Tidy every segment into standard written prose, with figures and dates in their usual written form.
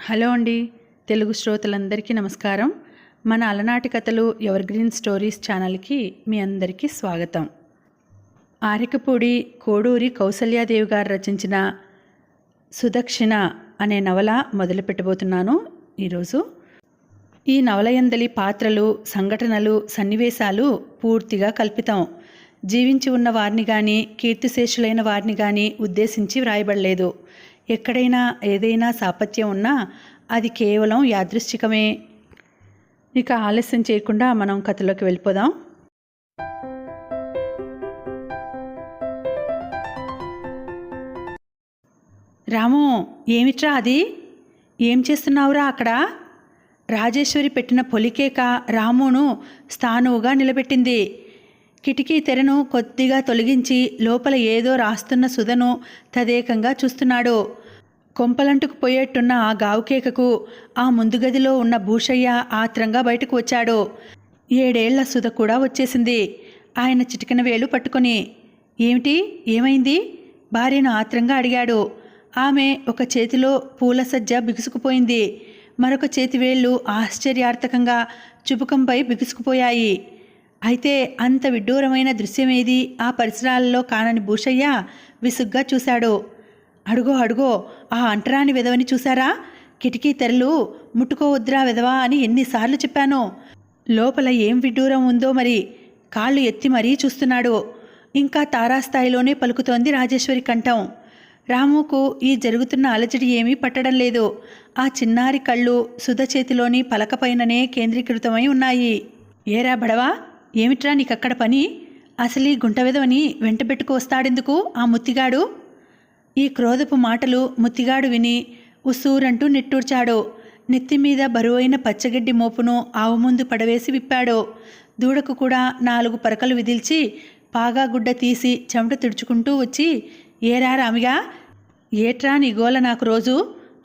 Hello అండి. తెలుగు శ్రోతలందరికీ నమస్కారం. మన అలనాటి కథలు ఎవర్ గ్రీన్ స్టోరీస్ ఛానల్కి మీ అందరికీ స్వాగతం. ఆరికపూడి కోడూరి కౌసల్యాదేవి గారు రచించిన సుదక్షిణ అనే నవల మొదలు పెట్టబోతున్నాను ఈరోజు. ఈ నవల యందలి పాత్రలు, సంఘటనలు, సన్నివేశాలు పూర్తిగా కల్పితం. జీవించి ఉన్న వారిని కానీ, కీర్తిశేషులైన వారిని కానీ ఉద్దేశించి వ్రాయబడలేదు. ఎక్కడైనా ఏదైనా సాపత్యం ఉన్నా అది కేవలం యాదృశ్చికమే. ఇక ఆలస్యం చేయకుండా మనం కథలోకి వెళ్ళిపోదాం. రాము, ఏమిట్రా అది? ఏం చేస్తున్నావురా అక్కడ? రాజేశ్వరి పెట్టిన పొలికేక రామును స్థానువుగా నిలబెట్టింది. కిటికీ తెరను కొద్దిగా తొలగించి లోపల ఏదో రాస్తున్న సుధను తదేకంగా చూస్తున్నాడు. కొంపలంటుకు పోయేట్టున్న ఆ గావుకేకకు ఆ ముందు గదిలో ఉన్న భూషయ్య ఆత్రంగా బయటకు వచ్చాడు. 7 ఏళ్ల సుధ కూడా వచ్చేసింది. ఆయన చిటికెన వేలు పట్టుకొని, ఏమిటి, ఏమైంది? భార్యను ఆత్రంగా అడిగాడు. ఆమె ఒక చేతిలో పూల సజ్జ బిగుసుకుపోయింది. మరొక చేతి వేళ్ళు ఆశ్చర్యార్థకంగా చుబుకంపై బిగుసుకుపోయాయి. అయితే అంత విడ్డూరమైన దృశ్యమేది ఆ పరిసరాలలో కానని భూషయ్య విసుగ్గా చూశాడు. అడుగో అడుగో, ఆ అంటరాని విధవని చూశారా? కిటికీ తెరలు ముట్టుకోవద్దురా విధవా అని ఎన్నిసార్లు చెప్పాను. లోపల ఏం విడ్డూరం ఉందో మరి. కాళ్ళు ఎత్తి మరీ చూస్తున్నాడు. ఇంకా తారాస్థాయిలోనే పలుకుతోంది రాజేశ్వరి కంఠం. రాముకు ఈ జరుగుతున్న అలజడి ఏమీ పట్టడం లేదు. ఆ చిన్నారి కళ్ళు సుధ చేతిలోని పలకపైననే కేంద్రీకృతమై ఉన్నాయి. ఏరా బడవా, ఏమిట్రా నీకక్కడ పని? అసలు ఈ గుంట విధవని వెంటబెట్టుకు వస్తాడెందుకు ఆ ముత్తిగాడు? ఈ క్రోధపు మాటలు ముత్తిగాడు విని ఉస్సూరంటూ నిట్టూర్చాడు. నెత్తిమీద బరువైన పచ్చగడ్డి మోపును ఆవు ముందు పడవేసి విప్పాడు. దూడకు కూడా 4 పరకలు విదిల్చి పాగా గుడ్డ తీసి చెమట తుడుచుకుంటూ వచ్చి, ఏరా రామిగా, ఏట్రా నీ గోల నాకు రోజు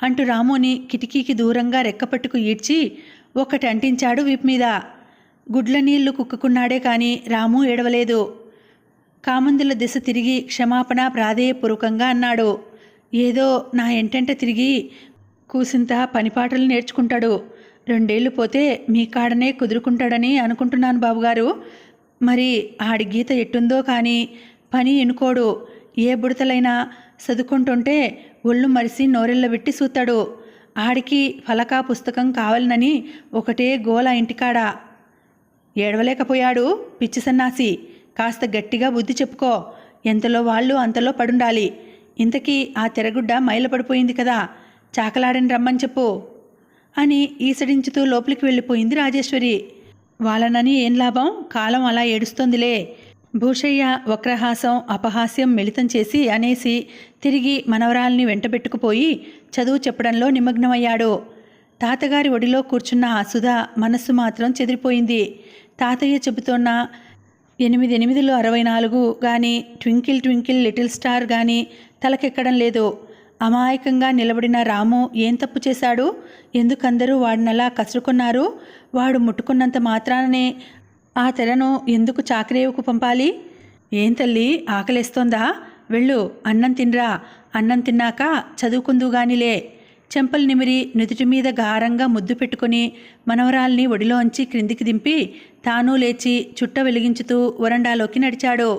అంటూ రాముని కిటికీకి దూరంగా రెక్కపట్టుకు ఈడ్చి ఒకటి అంటించాడు వీపు మీద. గుడ్ల నీళ్లు కుక్కుకున్నాడే కానీ రాము ఏడవలేదు. కామందుల దిశ తిరిగి క్షమాపణ ప్రాధేయపూర్వకంగా అన్నాడు. ఏదో నా ఎంటెంట తిరిగి కూసింత పనిపాటలు నేర్చుకుంటాడు. 2 ఏళ్ళు పోతే మీ కాడనే కుదురుకుంటాడని అనుకుంటున్నాను బాబుగారు. మరి ఆడి గీత ఎట్టుందో కానీ పని ఎనుకోడు. ఏ బుడతలైనా చదువుకుంటుంటే ఒళ్ళు మరిసి నోరెళ్ళబెట్టి సూతాడు. ఆడికి ఫలకా పుస్తకం కావాలనని ఒకటే గోల ఇంటికాడ. ఏడవలేకపోయాడు పిచ్చి సన్నాసి. కాస్త గట్టిగా బుద్ధి చెప్పుకో. ఎంతలో వాళ్ళు అంతలో పడుండాలి. ఇంతకీ ఆ తెరగుడ్డ మైలపడిపోయింది కదా, చాకలాడని రమ్మని చెప్పు అని ఈసడించుతూ లోపలికి వెళ్ళిపోయింది రాజేశ్వరి. వాళ్ళనని ఏం లాభం, కాలం అలా ఏడుస్తోందిలే. భూషయ్య వక్రహాసం అపహాస్యం మిళితం చేసి అనేసి తిరిగి మనవరాల్ని వెంటబెట్టుకుపోయి చదువు చెప్పడంలో నిమగ్నమయ్యాడు. తాతగారి ఒడిలో కూర్చున్న ఆ సుధ మనస్సు మాత్రం చెదిరిపోయింది. తాతయ్య చెబుతోన్న 8/8/64 కానీ, ట్వింకిల్ ట్వింకిల్ లిటిల్ స్టార్ కానీ తలకెక్కడం లేదు. అమాయకంగా నిలబడిన రాము ఏం తప్పు చేశాడు? ఎందుకందరూ వాడినలా కసురుకున్నారు? వాడు ముట్టుకున్నంత మాత్రాననే ఆ తెరను ఎందుకు చాకరేవుకు పంపాలి? ఏం తల్లి, ఆకలేస్తోందా? వెళ్ళు, అన్నం తినరా. అన్నం తిన్నాక చదువుకుందుగానిలే. చెంపలు నిమిరి నుదుటి మీద గారంగా ముద్దు పెట్టుకుని మనవరాల్ని ఒడిలోంచి క్రిందికి దింపి తాను లేచి చుట్ట వెలిగించుతూ వరండాలోకి నడిచాడు.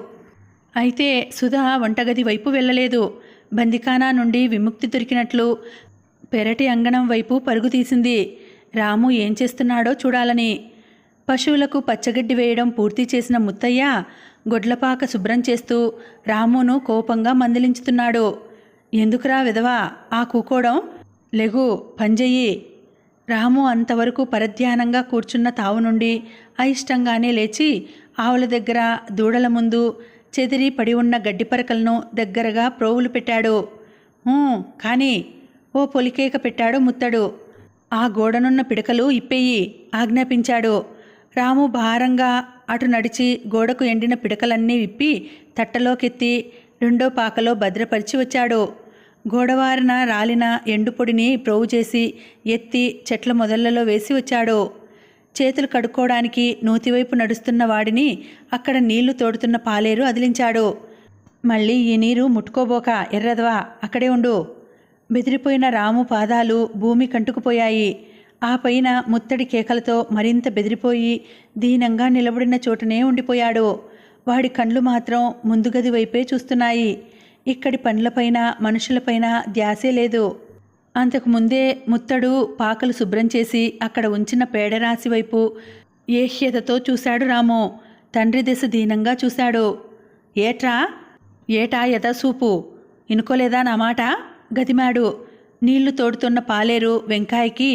అయితే సుధా వంటగది వైపు వెళ్ళలేదు. బందిఖానా నుండి విముక్తి దొరికినట్లు పెరటి అంగణం వైపు పరుగు తీసింది. రాము ఏం చేస్తున్నాడో చూడాలని. పశువులకు పచ్చగడ్డి వేయడం పూర్తి చేసిన ముత్తయ్య గొడ్లపాక శుభ్రం చేస్తూ రామును కోపంగా మందలించుతున్నాడు. ఎందుకురా విధవా ఆ కూకోవడం? లెగు, పంజెయ్యి. రాము అంతవరకు పరధ్యానంగా కూర్చున్న తావు నుండి అయిష్టంగానే లేచి ఆవుల దగ్గర, దూడల ముందు చెదిరి పడి ఉన్న గడ్డిపరకలను దగ్గరగా ప్రోవులు పెట్టాడు. కానీ ఓ పొలికేక పెట్టాడు ముత్తడు. ఆ గోడనున్న పిడకలు ఇప్పేయి ఆజ్ఞాపించాడు. రాము భారంగా అటు నడిచి గోడకు ఎండిన పిడకలన్నీ విప్పి తట్టలోకెత్తి 2వ పాకలో భద్రపరిచి వచ్చాడు. గోడవారన రాలిన ఎండుపొడిని ప్రోవు చేసి ఎత్తి చెట్ల మొదళ్లలో వేసి వచ్చాడు. చేతులు కడుక్కోవడానికి నూతివైపు నడుస్తున్న వాడిని అక్కడ నీళ్లు తోడుతున్న పాలేరు అదిలించాడు. మళ్ళీ ఈ నీరు ముట్టుకోబోక ఎర్రదవా, అక్కడే ఉండు. బెదిరిపోయిన రాము పాదాలు భూమి కంటుకుపోయాయి. ఆ పైన ముత్తడి కేకలతో మరింత బెదిరిపోయి దీనంగా నిలబడిన చోటనే ఉండిపోయాడు. వాడి కండ్లు మాత్రం ముందు గది వైపే చూస్తున్నాయి. ఇక్కడి పండ్లపైన మనుషులపైన ధ్యాసే లేదు. అంతకుముందే ముత్తడు పాకలు శుభ్రం చేసి అక్కడ ఉంచిన పేడరాశి వైపు ఏహ్యతతో చూశాడు రాము. తండ్రి దిశ దీనంగా చూశాడు. ఏటా యథాసూపు ఇనుకోలేదా నా మాట? గదిమాడు. నీళ్లు తోడుతున్న పాలేరు వెంకాయకి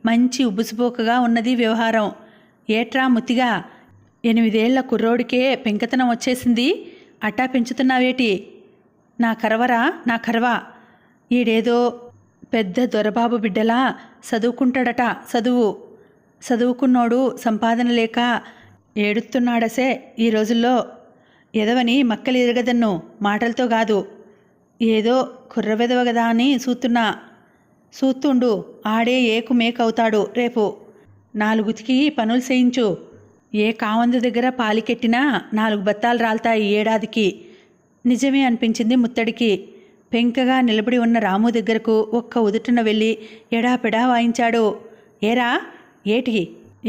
మంచి ఉబ్బుసుపోకగా ఉన్నది వ్యవహారం. ఏట్రా ముత్తిగా, 8 ఏళ్ల కుర్రోడికే పెంకతనం వచ్చేసింది, అట్టా పెంచుతున్నావేటి? నా కరవా. ఈడేదో పెద్ద దొరబాబు బిడ్డలా చదువుకుంటాడట. చదువుకున్నోడు సంపాదన లేక ఏడుస్తున్నాడసే ఈ రోజుల్లో. ఎదవని మక్కలు ఎరగదన్ను, మాటలతో కాదు. ఏదో కుర్రవెదవ గదా అని చూస్తుండు. ఆడే ఏకు మేకవుతాడు రేపు. 4 ఉతికి పనులు చేయించు. ఏ కావందు దగ్గర పాలికెట్టినా 4 బత్తాలు రాల్తాయి ఏడాదికి. నిజమే అనిపించింది ముత్తడికి. పెంకగా నిలబడి ఉన్న రాము దగ్గరకు ఒక్క ఉదుటున వెళ్ళి ఎడాపెడా వాయించాడు. ఏరా,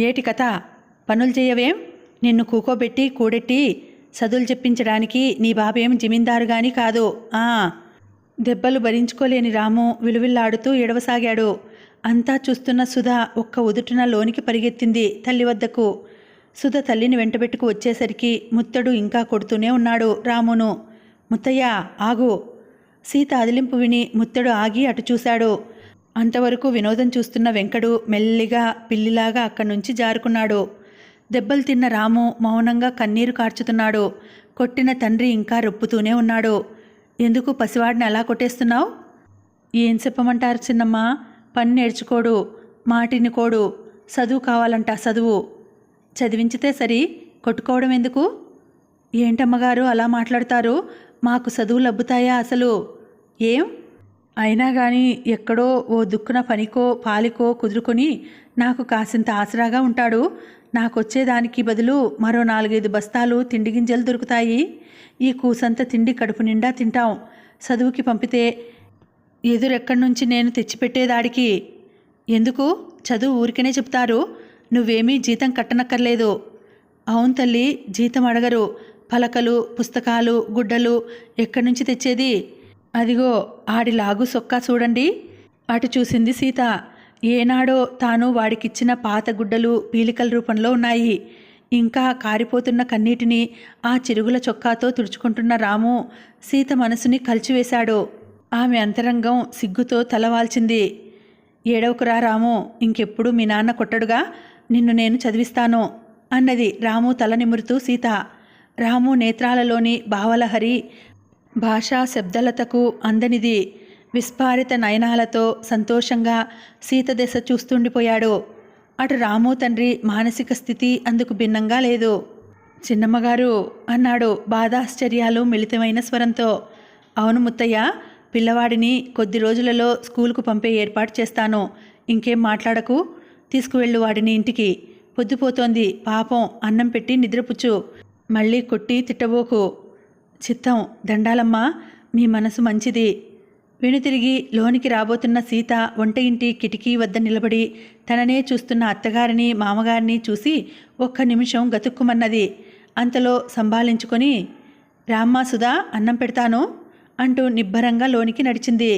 ఏటి కథ? పనులు చేయవేం? నిన్ను కూకోబెట్టి కూడెట్టి చదువులు చెప్పించడానికి నీ బాబేం జమీందారుగాని కాదు. దెబ్బలు భరించుకోలేని రాము విలువిల్లాడుతూ ఎడవసాగాడు. అంతా చూస్తున్న సుధ ఒక్క ఉదుటున లోనికి పరిగెత్తింది తల్లి వద్దకు. సుధ తల్లిని వెంటబెట్టుకు వచ్చేసరికి ముత్తడు ఇంకా కొడుతూనే ఉన్నాడు రామును. ముత్తయ్య, ఆగు. సీత అదిలింపు విని ముత్తడు ఆగి అటు చూశాడు. అంతవరకు వినోదం చూస్తున్న వెంకడు మెల్లిగా పిల్లిలాగా అక్కడి నుంచి జారుకున్నాడు. దెబ్బలు తిన్న రాము మౌనంగా కన్నీరు కార్చుతున్నాడు. కొట్టిన తండ్రి ఇంకా రొప్పుతూనే ఉన్నాడు. ఎందుకు పసివాడిని అలా కొట్టేస్తున్నావు? ఏం చెప్పమంటారు చిన్నమ్మ? పని నేర్చుకోడు, మాటినుకోడు, చదువు కావాలంట. చదివించితే సరి, కొట్టుకోవడం ఎందుకు? ఏంటమ్మగారు అలా మాట్లాడతారు? మాకు చదువు లబ్బుతాయా అసలు? ఏం అయినా కానీ ఎక్కడో ఓ దుక్కున పనికో పాలికో కుదురుకొని నాకు కాసింత ఆసరాగా ఉంటాడు. నాకొచ్చేదానికి బదులు మరో 4-5 బస్తాలు తిండి గింజలు దొరుకుతాయి. ఈ కూసంత తిండి కడుపు నిండా తింటాం. చదువుకి పంపితే ఎదురెక్కడి నుంచి నేను తెచ్చిపెట్టేదాడికి? ఎందుకు? చదువు ఊరికనే చెప్తారు, నువ్వేమీ జీతం కట్టనక్కర్లేదు. అవును తల్లి, జీతం అడగరు. పలకలు, పుస్తకాలు, గుడ్డలు ఎక్కడి నుంచి తెచ్చేది? అదిగో ఆడి లాగు సొక్కా చూడండి. అటు చూసింది సీత. ఏనాడో తాను వాడికిచ్చిన పాత గుడ్డలు పీలికల రూపంలో ఉన్నాయి. ఇంకా కారిపోతున్న కన్నీటిని ఆ చిరుగుల చొక్కాతో తుడుచుకుంటున్న రాము సీత మనసుని కలిచివేశాడు. ఆమె అంతరంగం సిగ్గుతో తలవాల్చింది. ఏడవకురా రాము, ఇంకెప్పుడు మీ నాన్న కొట్టడుగా, నిన్ను నేను చదివిస్తాను అన్నది రాము తల నిమురుతూ సీత. రాము నేత్రాలలోని భావలహరి భాషా శబ్దలతకు అందనిది. విస్ఫారిత నయనాలతో సంతోషంగా సీత దశ చూస్తుండిపోయాడు. అటు రాము తండ్రి మానసిక స్థితి అందుకు భిన్నంగా లేదు. చిన్నమ్మగారు అన్నాడు బాధాశ్చర్యాలు మిళితమైన స్వరంతో. అవును ముత్తయ్య, పిల్లవాడిని కొద్ది రోజులలో స్కూలుకు పంపే ఏర్పాటు చేస్తాను. ఇంకేం మాట్లాడకు. తీసుకువెళ్ళు వాడిని ఇంటికి. పొద్దుపోతోంది, పాపం, అన్నం పెట్టి నిద్రపుచ్చు. మళ్ళీ కొట్టి తిట్టబోకు. చిత్తం, దండాలమ్మా, మీ మనసు మంచిది. వెనుతిరిగి లోనికి రాబోతున్న సీత వంట ఇంటి కిటికీ వద్ద నిలబడి తననే చూస్తున్న అత్తగారిని మామగారిని చూసి ఒక్క నిమిషం గతుక్కుమన్నది. అంతలో సంభాళించుకొని, రామ్మా సుధా, అన్నం పెడతాను అంటూ నిబ్బరంగా లోనికి నడిచింది.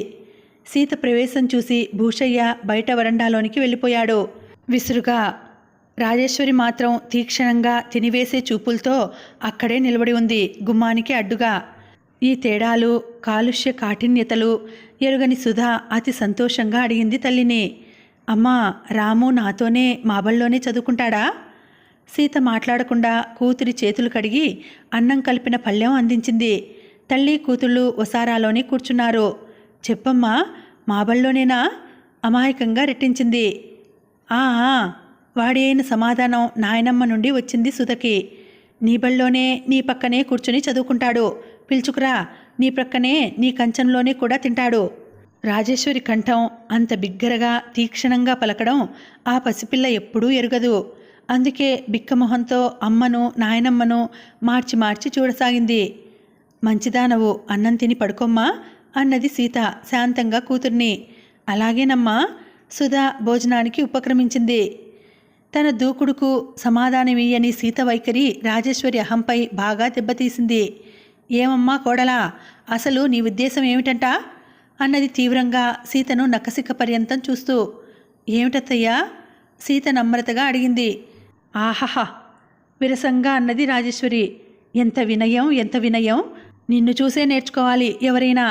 సీత ప్రవేశం చూసి భూషయ్య బయట వరండాలోనికి వెళ్ళిపోయాడు విసురుగా. రాజేశ్వరి మాత్రం తీక్షణంగా తినివేసే చూపులతో అక్కడే నిలబడి ఉంది, గుమ్మానికి అడ్డుగా. ఈ తేడాలు, కాలుష్య కాఠిన్యతలు ఎరుగని సుధ అతి సంతోషంగా అడిగింది తల్లిని. అమ్మా, రాము నాతోనే మా బళ్ళోనే చదువుకుంటాడా? సీత మాట్లాడకుండా కూతురి చేతులు కడిగి అన్నం కలిపిన పళ్ళెం అందించింది. తల్లి కూతుళ్ళు వసారాలోనే కూర్చున్నారు. చెప్పమ్మా, మా బళ్ళోనేనా? అమాయకంగా రెట్టించింది. వాడి అయిన సమాధానం నాయనమ్మ నుండి వచ్చింది సుధకి. నీ బళ్ళోనే, నీ పక్కనే కూర్చుని చదువుకుంటాడు. పిలుచుకురా, నీ ప్రక్కనే, నీ కంచంలోనే కూడా తింటాడు. రాజేశ్వరి కంఠం అంత బిగ్గరగా తీక్షణంగా పలకడం ఆ పసిపిల్ల ఎప్పుడూ ఎరుగదు. అందుకే బిక్కమొహంతో అమ్మను నాయనమ్మను మార్చి మార్చి చూడసాగింది. మంచిదానవు, అన్నం తిని పడుకోమ్మా, అన్నది సీత శాంతంగా కూతుర్ని. అలాగేనమ్మా. సుధా భోజనానికి ఉపక్రమించింది. తన దూకుడుకు సమాధానమియ్యని సీత వైఖరి రాజేశ్వరి అహంపై బాగా దెబ్బతీసింది. ఏమమ్మా కోడలా, అసలు నీ ఉద్దేశం ఏమిటంట అన్నది తీవ్రంగా సీతను నక్కసిక్క పర్యంతం చూస్తూ. ఏమిటత్తయ్యా? సీత నమ్రతగా అడిగింది. ఆహాహా విరసంగా అన్నది రాజేశ్వరి. ఎంత వినయం, ఎంత వినయం! నిన్ను చూసే నేర్చుకోవాలి ఎవరైనా.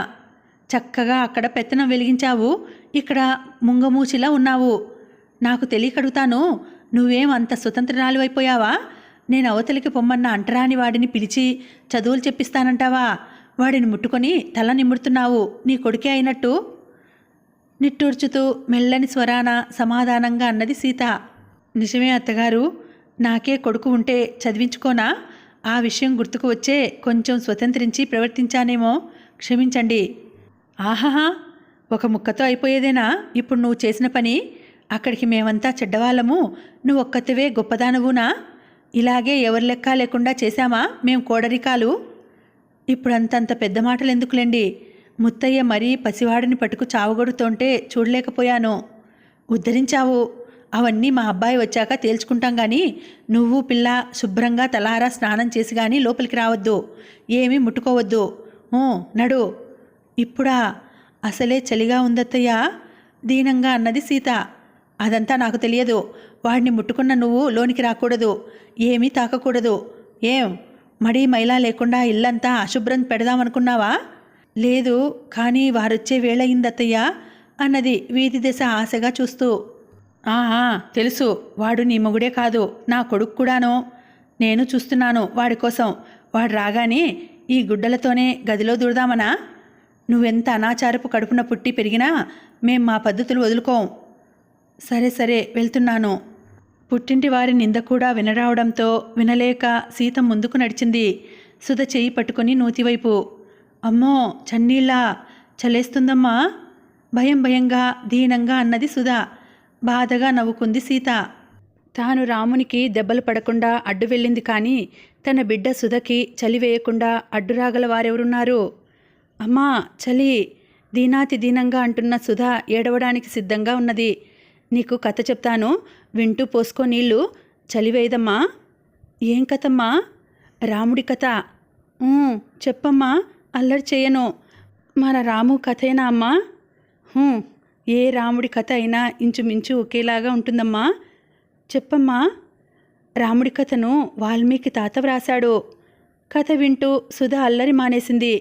చక్కగా అక్కడ పెత్తనం వెలిగించావు, ఇక్కడ ముంగమూచిలా ఉన్నావు. నాకు తెలియకడుగుతాను, నువ్వేం అంత స్వతంత్రాలు అయిపోయావా? నేను అవతలికి పొమ్మన్న అంటరాని వాడిని పిలిచి చదువులు చెప్పిస్తానంటావా? వాడిని ముట్టుకొని తల నిమురుతున్నావు, నీ కొడుకే అయినట్టు. నిట్టూర్చుతూ మెల్లని స్వరాన సమాధానంగా అన్నది సీత. నిజమే అత్తగారు, నాకే కొడుకు ఉంటే చదివించుకోనా? ఆ విషయం గుర్తుకు వచ్చే కొంచెం స్వతంత్రించి ప్రవర్తించానేమో, క్షమించండి. ఆహాహా, ఒక ముక్కతో అయిపోయేదేనా ఇప్పుడు నువ్వు చేసిన పని? అక్కడికి మేమంతా చెడ్డవాళ్ళము, నువ్వు ఒక్కతివే గొప్పదానవునా? ఇలాగే ఎవరి లెక్క లేకుండా చేశామా మేం కోడరికాలు? ఇప్పుడు అంతంత పెద్ద మాటలు ఎందుకులేండి. ముత్తయ్య మరీ పసివాడిని పట్టుకు చావగొడుతుంటే చూడలేకపోయాను. ఉద్ధరించావు. అవన్నీ మా అబ్బాయి వచ్చాక తేల్చుకుంటాం కానీ నువ్వు పిల్ల శుభ్రంగా తలారా స్నానం చేసి కానీ లోపలికి రావద్దు, ఏమీ ముట్టుకోవద్దు. నడు. ఇప్పుడా? అసలే చలిగా ఉందత్తయ్యా, దీనంగా అన్నది సీత. అదంతా నాకు తెలియదు. వాడిని ముట్టుకున్న నువ్వు లోనికి రాకూడదు, ఏమీ తాకకూడదు. ఏం మడి మైలా లేకుండా ఇల్లంతా అశుభ్రం పెడదామనుకున్నావా? లేదు, కానీ వారొచ్చే వేళయిందత్తయ్యా అన్నది వీధి దశ ఆశగా చూస్తూ. తెలుసు, వాడు నీ మొగుడే కాదు, నా కొడుకు కూడాను. నేను చూస్తున్నాను వాడి కోసం. వాడు రాగానే ఈ గుడ్డలతోనే గదిలో దూరదామనా? నువ్వెంత అనాచారపు కడుపున పుట్టి పెరిగినా మేం మా పద్ధతులు వదులుకోం. సరే సరే వెళ్తున్నాను. పుట్టింటి వారి నింద కూడా వినరావడంతో వినలేక సీత ముందుకు నడిచింది. సుధ చెయ్యి పట్టుకొని నూతివైపు. అమ్మో చన్నీళ్ళా, చలేస్తుందమ్మా. భయం భయంగా దీనంగా అన్నది సుధ. బాధగా నవ్వుకుంది సీత. తాను రామునికి దెబ్బలు పడకుండా అడ్డు వెళ్ళింది కానీ తన బిడ్డ సుధకి చలి వేయకుండా అడ్డురాగల వారెవరున్నారు? అమ్మా చలి, దీనాతి దీనంగా అంటున్న సుధ ఏడవడానికి సిద్ధంగా ఉన్నది. నీకు కథ చెప్తాను, వింటూ పోసుకో నీళ్ళు. చలివేయదమ్మా. ఏం కథమ్మా? రాముడి కథ. చెప్పమ్మా, అల్లరి చేయను. మన రాము కథేనా అమ్మా? ఏ రాముడి కథ అయినా ఇంచుమించు ఒకేలాగా ఉంటుందమ్మా. చెప్పమ్మా. రాముడి కథను వాల్మీకి తాత వ్రాశాడు. కథ వింటూ సుధ అల్లరి మానేసింది.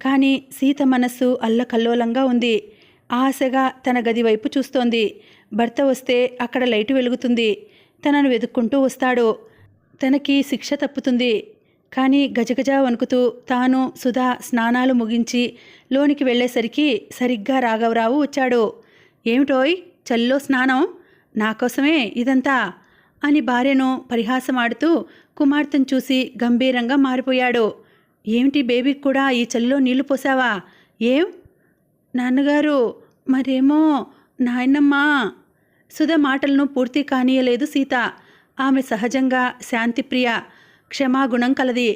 కానీ సీత మనస్సు అల్లకల్లోలంగా ఉంది. ఆశగా తన గది వైపు చూస్తోంది. భర్త వస్తే అక్కడ లైటు వెలుగుతుంది. తనను వెతుక్కుంటూ వస్తాడు. తనకి శిక్ష తప్పుతుంది. కానీ గజగజ వణుకుతూ తాను సుధా స్నానాలు ముగించి లోనికి వెళ్ళేసరికి సరిగ్గా రాఘవరావు వచ్చాడు. ఏమిటోయ్ చల్లో స్నానం? నాకోసమే ఇదంతా అని భార్యను పరిహాసమాడుతూ కుమార్తెను చూసి గంభీరంగా మారిపోయాడు. ఏమిటి బేబీకి కూడా ఈ చలిలో నీళ్లు పోసావా? ఏం నాన్నగారు? మరేమో నాయనమ్మా. సుధ మాటలను పూర్తి కానీయలేదు సీత. ఆమె సహజంగా శాంతిప్రియ, క్షమాగుణం కలది.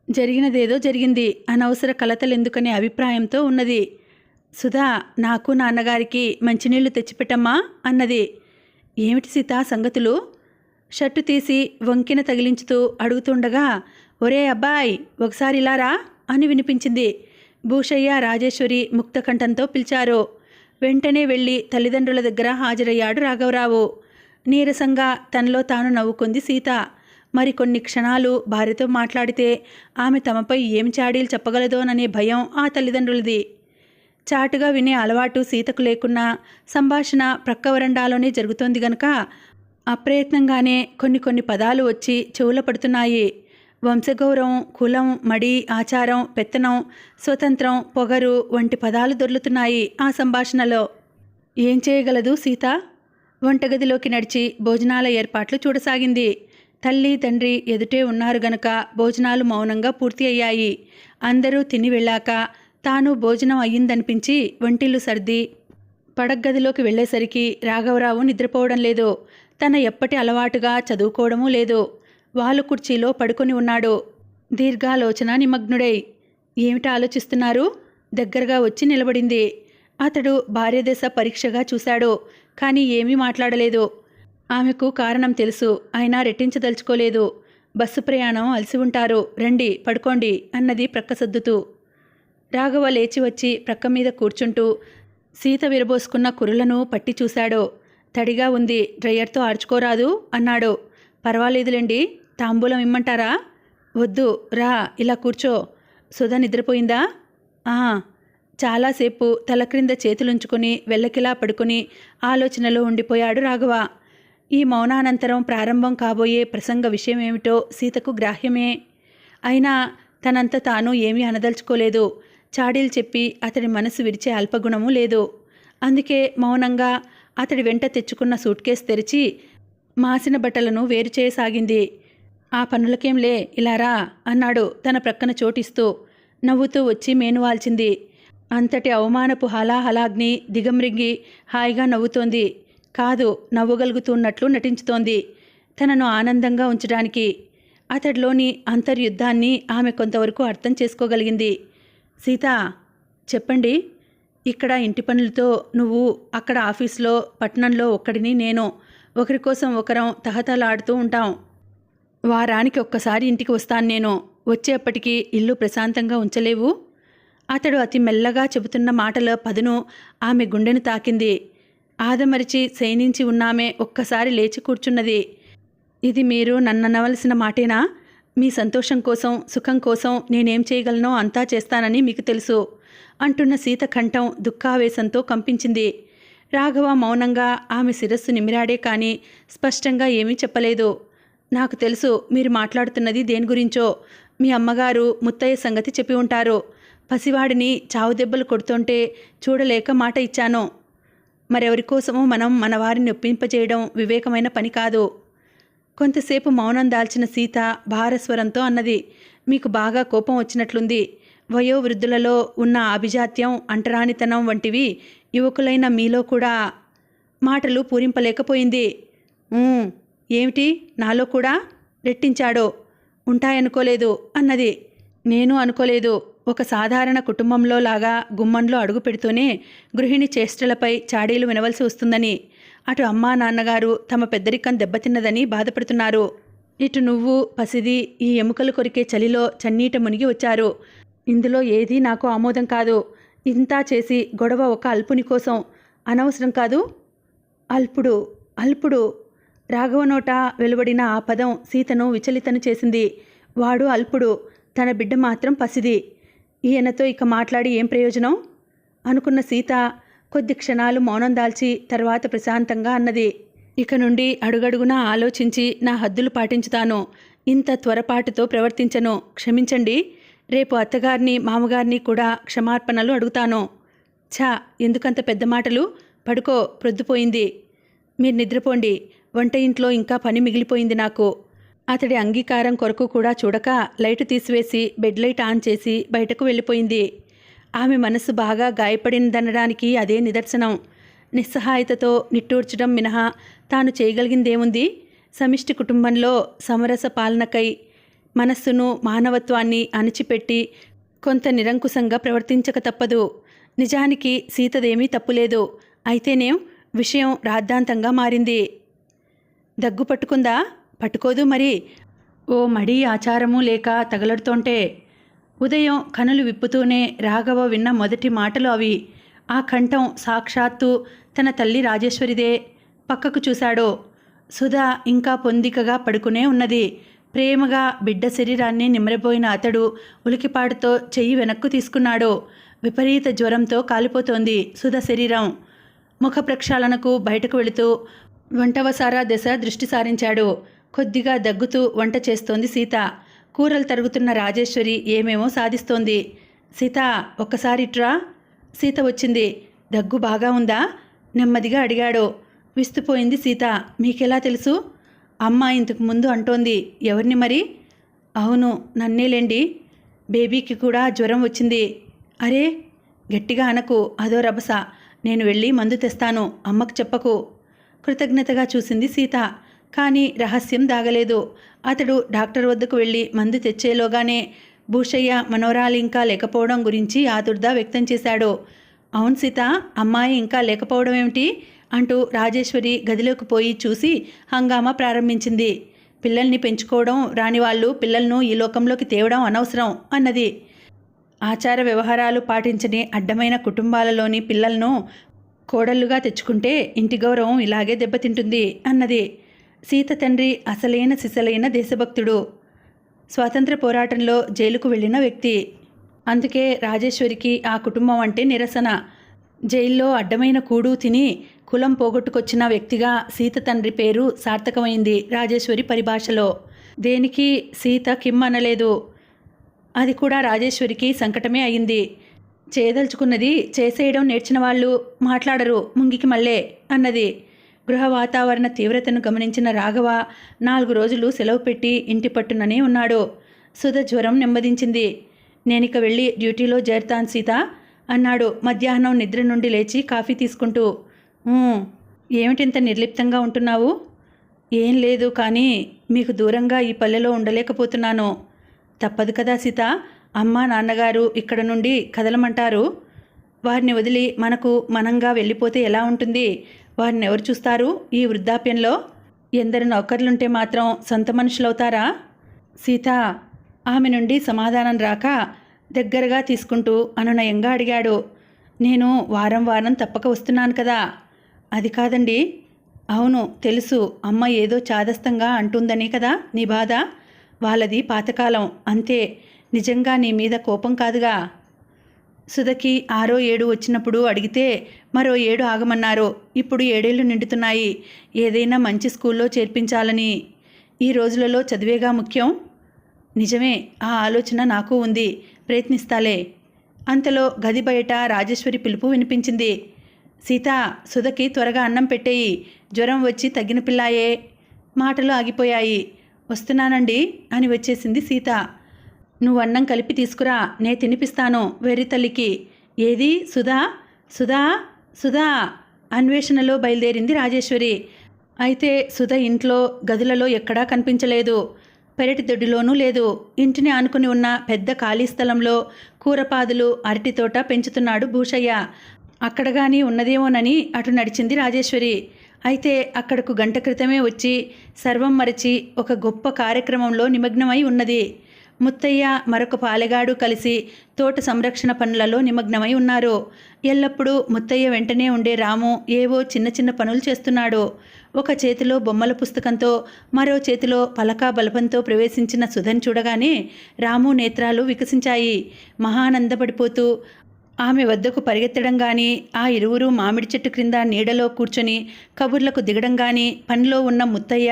జరిగినదేదో జరిగింది, అనవసర కలతలెందుకనే అభిప్రాయంతో ఉన్నది. సుధా, నాకు నాన్నగారికి మంచినీళ్లు తెచ్చిపెట్టమ్మా అన్నది. ఏమిటి సీత సంగతులు? షర్టు తీసి వంకిన తగిలించుతూ అడుగుతుండగా, ఒరే అబ్బాయ్ ఒకసారి ఇలా రా అని వినిపించింది. భూషయ్య, రాజేశ్వరి ముక్తకంఠంతో పిలిచారు. వెంటనే వెళ్ళి తల్లిదండ్రుల దగ్గర హాజరయ్యాడు రాఘవరావు. నీరసంగా తనలో తాను నవ్వుకుంది సీత. మరికొన్ని క్షణాలు భార్యతో మాట్లాడితే ఆమె తమపై ఏం చాడీలు చెప్పగలదోననే భయం ఆ తల్లిదండ్రులది. చాటుగా వినే అలవాటు సీతకు లేకున్నా సంభాషణ ప్రక్క వరండాలోనే జరుగుతోంది గనక అప్రయత్నంగానే కొన్ని పదాలు వచ్చి చెవుల పడుతున్నాయి. వంశగౌరవం, కులం, మడి, ఆచారం, పెత్తనం, స్వతంత్రం, పొగరు వంటి పదాలు దొర్లుతున్నాయి ఆ సంభాషణలో. ఏం చేయగలదు సీత? వంటగదిలోకి నడిచి భోజనాల ఏర్పాట్లు చూడసాగింది. తల్లి తండ్రి ఎదుటే ఉన్నారు గనక భోజనాలు మౌనంగా పూర్తి అయ్యాయి. అందరూ తిని వెళ్ళాక తాను భోజనం అయ్యిందనిపించి వంటిల్లు సర్ది పడగ్గదిలోకి వెళ్ళేసరికి రాఘవరావు నిద్రపోవడం లేదు. తన ఎప్పటి అలవాటుగా చదువుకోవడమూ లేదు. వాలు కుర్చీలో పడుకొని ఉన్నాడు. దీర్ఘాలోచన నిమగ్నుడై. ఏమిటి ఆలోచిస్తున్నారు? దగ్గరగా వచ్చి నిలబడింది. అతడు భార్యదశ పరీక్షగా చూశాడు, కానీ ఏమీ మాట్లాడలేదు. ఆమెకు కారణం తెలుసు, అయినా రెట్టించదలుచుకోలేదు. బస్సు ప్రయాణం అలసి ఉంటారు, రండి పడుకోండి అన్నది ప్రక్క సర్దుతూ. రాఘవ లేచి వచ్చి ప్రక్క మీద కూర్చుంటూ సీత విరబోసుకున్న కురులను పట్టి చూశాడు. తడిగా ఉంది, డ్రయర్తో ఆర్చుకోరాదు అన్నాడు. పర్వాలేదులేండి, తాంబూలం ఇమ్మంటారా? వద్దు, రా ఇలా కూర్చో. సుధ నిద్రపోయిందా? చాలాసేపు తల క్రింద చేతులుంచుకుని వెల్లకిలా పడుకుని ఆలోచనలో ఉండిపోయాడు రాఘవ. ఈ మౌనానంతరం ప్రారంభం కాబోయే ప్రసంగ విషయమేమిటో సీతకు గ్రాహ్యమే. అయినా తనంత తాను ఏమీ అనదలుచుకోలేదు. చాడీలు చెప్పి అతడి మనసు విరిచే అల్పగుణము లేదు. అందుకే మౌనంగా అతడి వెంట తెచ్చుకున్న సూట్ కేసు తెరిచి మాసిన బట్టలను వేరు చేయసాగింది. ఆ పనులకేంలే, ఇలా రా అన్నాడు తన ప్రక్కన చోటిస్తూ. నవ్వుతూ వచ్చి మేనువాల్చింది. అంతటి అవమానపు హలాహలాగ్ని దిగమ్రింగి హాయిగా నవ్వుతోంది. కాదు, నవ్వగలుగుతున్నట్లు నటించుతోంది, తనను ఆనందంగా ఉంచడానికి. అతడిలోని అంతర్యుద్ధాన్ని ఆమె కొంతవరకు అర్థం చేసుకోగలిగింది. సీత, చెప్పండి. ఇక్కడ ఇంటి పనులతో నువ్వు, అక్కడ ఆఫీస్లో, పట్టణంలో ఒక్కడిని నేను, ఒకరి కోసం ఒకరం తహతలాడుతూ ఉంటాం. వారానికి ఒక్కసారి ఇంటికి వస్తాను నేను. వచ్చేప్పటికీ ఇల్లు ప్రశాంతంగా ఉంచలేవు? అతడు అతి మెల్లగా చెబుతున్న మాటల పదును ఆమె గుండెను తాకింది. ఆదమరిచి శయనించి ఉన్నామే ఒక్కసారి లేచి కూర్చున్నది. ఇది మీరు నన్ననవలసిన మాటేనా? మీ సంతోషం కోసం, సుఖం కోసం నేనేం చేయగలనో అంతా చేస్తానని మీకు తెలుసు అంటున్న సీత కంఠం దుఃఖావేశంతో కంపించింది. రాఘవ మౌనంగా ఆమె శిరస్సు నిమిరాడే కానీ స్పష్టంగా ఏమీ చెప్పలేదు. నాకు తెలుసు మీరు మాట్లాడుతున్నది దేని గురించో. మీ అమ్మగారు ముత్తయ్య సంగతి చెప్పి ఉంటారు. పసివాడిని చావు దెబ్బలు కొడుతుంటే చూడలేక మాట ఇచ్చాను. మరెవరికోసమో మనం మన వారిని ఒప్పింపజేయడం వివేకమైన పని కాదు. కొంతసేపు మౌనం దాల్చిన సీత భారస్వరంతో అన్నది. మీకు బాగా కోపం వచ్చినట్లుంది. వయోవృద్ధులలో ఉన్న అభిజాత్యం, అంటరానితనం వంటివి యువకులైన మీలో కూడా. మాటలు పూరింపలేకపోయింది. ఏమిటి, నాలో కూడా? రెట్టించాడో. ఉంటాయనుకోలేదు అన్నది. నేను అనుకోలేదు. ఒక సాధారణ కుటుంబంలో లాగా గుమ్మంలో అడుగు పెడుతూనే గృహిణి చేష్టలపై చాడీలు వినవలసి వస్తుందని. అటు అమ్మా నాన్నగారు తమ పెద్దరికం దెబ్బతిన్నదని బాధపడుతున్నారు. ఇటు నువ్వు పసిది ఈ ఎముకలు కొరికే చలిలో చన్నీట మునిగి వచ్చారు. ఇందులో ఏదీ నాకు ఆమోదం కాదు. ఇంతా చేసి గొడవ ఒక అల్పుని కోసం అనవసరం కాదు. అల్పుడు, అల్పుడు. రాఘవ నోట వెలువడిన ఆ పదం సీతను విచలితను చేసింది. వాడు అల్పుడు, తన బిడ్డ మాత్రం పసిది. ఈయనతో ఇక మాట్లాడి ఏం ప్రయోజనం అనుకున్న సీత కొద్ది క్షణాలు మౌనం దాల్చి తర్వాత ప్రశాంతంగా అన్నది. ఇక నుండి అడుగడుగునా ఆలోచించి నా హద్దులు పాటించుతాను. ఇంత త్వరపాటుతో ప్రవర్తించను. క్షమించండి. రేపు అత్తగారిని మామగారిని కూడా క్షమార్పణలు అడుగుతాను. ఛా, ఎందుకంత పెద్ద మాటలు? పడుకో, ప్రొద్దుపోయింది. మీరు నిద్రపోండి. వంట ఇంట్లో ఇంకా పని మిగిలిపోయింది నాకు. అతడి అంగీకారం కొరకు కూడా చూడక లైటు తీసివేసి బెడ్ లైట్ ఆన్ చేసి బయటకు వెళ్ళిపోయింది. ఆమె మనసు బాగా గాయపడిందనడానికి అదే నిదర్శనం. నిస్సహాయతతో నిట్టూర్చడం మినహా తాను చేయగలిగిందేముంది? సమిష్టి కుటుంబంలో సమరస పాలనకై మనస్సును, మానవత్వాన్ని అణిచిపెట్టి కొంత నిరంకుశంగా ప్రవర్తించక తప్పదు. నిజానికి సీతదేమీ తప్పులేదు. అయితేనేం విషయం రాద్ధాంతంగా మారింది. దగ్గు పట్టుకుందా? పట్టుకోదు మరి. ఓ మడి ఆచారము లేక తగలడుతోంటే. ఉదయం కనులు విప్పుతూనే రాఘవ విన్న మొదటి మాటలు అవి. ఆ కంఠం సాక్షాత్తు తన తల్లి రాజేశ్వరిదే. పక్కకు చూశాడు. సుధా ఇంకా పొందికగా పడుకునే ఉన్నది. ప్రేమగా బిడ్డ శరీరాన్ని నిమ్మరబోయిన అతడు ఉలికిపాటుతో చెయ్యి వెనక్కు తీసుకున్నాడు. విపరీత జ్వరంతో కాలిపోతోంది సుధ శరీరం. ముఖ ప్రక్షాళనకు బయటకు వెళుతూ వంటవసారా దశ దృష్టి సారించాడు. కొద్దిగా దగ్గుతూ వంట చేస్తోంది సీత. కూరలు తరుగుతున్న రాజేశ్వరి ఏమేమో సాధిస్తోంది. సీత, ఒక్కసారి ఇట్రా. సీత వచ్చింది. దగ్గు బాగా ఉందా? నెమ్మదిగా అడిగాడు. విస్తుపోయింది సీత. మీకెలా తెలుసు? అమ్మ ఇంతకు ముందు అంటోంది. ఎవరిని మరి? అవును, నన్నేలేండి. బేబీకి కూడా జ్వరం వచ్చింది. అరే, గట్టిగా అనకు, అదో రభస. నేను వెళ్ళి మందు తెస్తాను, అమ్మకు చెప్పకు. కృతజ్ఞతగా చూసింది సీత. కానీ రహస్యం దాగలేదు. అతడు డాక్టర్ వద్దకు వెళ్ళి మందు తెచ్చేలోగానే భూషయ్య మనోరాలు ఇంకా లేకపోవడం గురించి ఆదుర్దా వ్యక్తం చేశాడు. అవును సీత, అమ్మాయి ఇంకా లేకపోవడం ఏమిటి అంటూ రాజేశ్వరి గదిలోకి పోయి చూసి హంగామా ప్రారంభించింది. పిల్లల్ని పెంచుకోవడం రాని వాళ్ళు పిల్లలను ఈ లోకంలోకి తేవడం అనవసరం అన్నది. ఆచార వ్యవహారాలు పాటించని అడ్డమైన కుటుంబాలలోని పిల్లలను కోడళ్ళుగా తెచ్చుకుంటే ఇంటి గౌరవం ఇలాగే దెబ్బతింటుంది అన్నది. సీత తండ్రి అసలైన సిసలైన దేశభక్తుడు, స్వాతంత్ర పోరాటంలో జైలుకు వెళ్ళిన వ్యక్తి. అందుకే రాజేశ్వరికి ఆ కుటుంబం అంటే నిరసన. జైల్లో అడ్డమైన కూడు తిని కులం పోగొట్టుకొచ్చిన వ్యక్తిగా సీత తండ్రి పేరు సార్థకమైంది రాజేశ్వరి పరిభాషలో. దేనికి సీత కిమ్ అనలేదు. అది కూడా రాజేశ్వరికి సంకటమే అయింది. చేయదలుచుకున్నది చేసేయడం నేర్చిన వాళ్ళు మాట్లాడరు ముంగికి మళ్ళే అన్నది. గృహ వాతావరణ తీవ్రతను గమనించిన రాఘవ 4 రోజులు సెలవు పెట్టి ఇంటి పట్టుననే ఉన్నాడు. సుధ జ్వరం నెమ్మదించింది. నేనిక వెళ్ళి డ్యూటీలో చేరుతాను సీత అన్నాడు మధ్యాహ్నం నిద్ర నుండి లేచి కాఫీ తీసుకుంటూ. ఏమిటింత నిర్లిప్తంగా ఉంటున్నావు? ఏం లేదు, కానీ మీకు దూరంగా ఈ పల్లెలో ఉండలేకపోతున్నాను. తప్పదు కదా సీత, అమ్మ నాన్నగారు ఇక్కడ నుండి కదలమంటారు. వారిని వదిలి మనకు మనంగా వెళ్ళిపోతే ఎలా ఉంటుంది? వారిని ఎవరు చూస్తారు ఈ వృద్ధాప్యంలో? ఎందరు నౌకర్లుంటే మాత్రం సొంత మనుషులవుతారా? సీత ఆమె నుండి సమాధానం రాక దగ్గరగా తీసుకుంటూ అనునయంగా అడిగాడు. నేను వారం వారం తప్పక వస్తున్నాను కదా. అది కాదండి. అవును తెలుసు, అమ్మ ఏదో చాదస్తంగా అంటుందని కదా నీ బాధ. వాళ్ళది పాతకాలం అంతే, నిజంగా నీ మీద కోపం కాదుగా. సుధకి 6వ ఏడు వచ్చినప్పుడు అడిగితే మరో 7 ఆగమన్నారు. ఇప్పుడు 7 ఏళ్ళు నిండుతున్నాయి. ఏదైనా మంచి స్కూల్లో చేర్పించాలని. ఈ రోజులలో చదివేగా ముఖ్యం. నిజమే, ఆ ఆలోచన నాకు ఉంది, ప్రయత్నిస్తాలే. అంతలో గది బయట రాజేశ్వరి పిలుపు వినిపించింది. సీత, సుధకి త్వరగా అన్నం పెట్టేయి, జ్వరం వచ్చి తగ్గిన పిల్లాయే. మాటలు ఆగిపోయాయి. వస్తున్నానండి అని వచ్చేసింది సీత. నువ్వు అన్నం కలిపి తీసుకురా, నే తినిపిస్తాను వెర్రి తల్లికి. ఏది సుధా సుధా సుధా అన్వేషణలో బయలుదేరింది రాజేశ్వరి. అయితే సుధ ఇంట్లో గదులలో ఎక్కడా కనిపించలేదు. పెరటి దొడ్డిలోనూ లేదు. ఇంటిని ఆనుకుని ఉన్న పెద్ద ఖాళీ స్థలంలో కూరపాదులు అరటి తోట పెంచుతున్నాడు భూషయ్య. అక్కడ కానీ ఉన్నదేమోనని అటు నడిచింది రాజేశ్వరి. అయితే అక్కడకు గంట క్రితమే వచ్చి సర్వం మరచి ఒక గొప్ప కార్యక్రమంలో నిమగ్నమై ఉన్నది. ముత్తయ్య మరొక పాలెగాడు కలిసి తోట సంరక్షణ పనులలో నిమగ్నమై ఉన్నారు. ఎల్లప్పుడూ ముత్తయ్య వెంటనే ఉండే రాము ఏవో చిన్న చిన్న పనులు చేస్తున్నాడు. ఒక చేతిలో బొమ్మల పుస్తకంతో మరో చేతిలో పలకా బలపంతో ప్రవేశించిన సుధన్ చూడగానే రాము నేత్రాలు వికసించాయి. మహానందపడిపోతూ ఆమె వద్దకు పరిగెత్తడం కానీ, ఆ ఇరువురు మామిడి చెట్టు క్రింద నీడలో కూర్చొని కబుర్లకు దిగడం కానీ పనిలో ఉన్న ముత్తయ్య